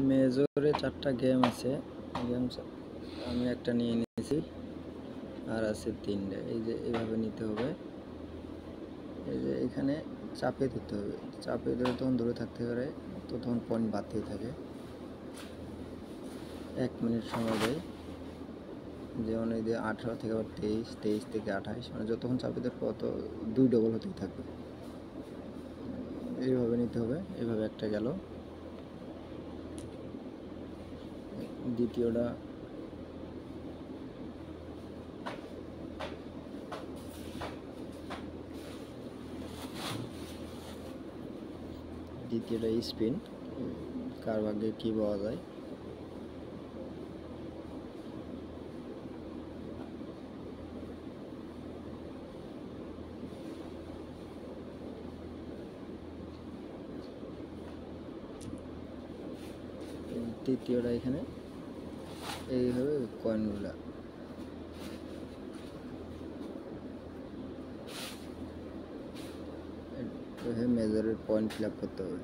মেজরে 4টা গেম আছে। গেম আমি একটা নিয়ে নিয়েছি, আর আছে 3টা। এই যে এইভাবে নিতে হবে। এই যে এখানে চাপে ধরতে হবে, চাপে ধরে তখন দূরে থাকতে পারে, তো তখন পয়েন্ট বাড়তেই থাকে। 1 মিনিট সময় দেয়, যেমন এই যে 18 থেকে আবার 23, 23 থেকে 28, মানে যতক্ষণ চাপে ধরবে তত 2 ডবল হতেই থাকবে। এইভাবে নিতে হবে। এইভাবে একটা গেল। দ্বিতীয়টা স্পিন, কার ভাগ্যে কী পাওয়া যায়। তৃতীয়টা এখানে এইভাবে কয়েনগুলা মেজরের পয়েন্ট ফিল আপ করতে হবে।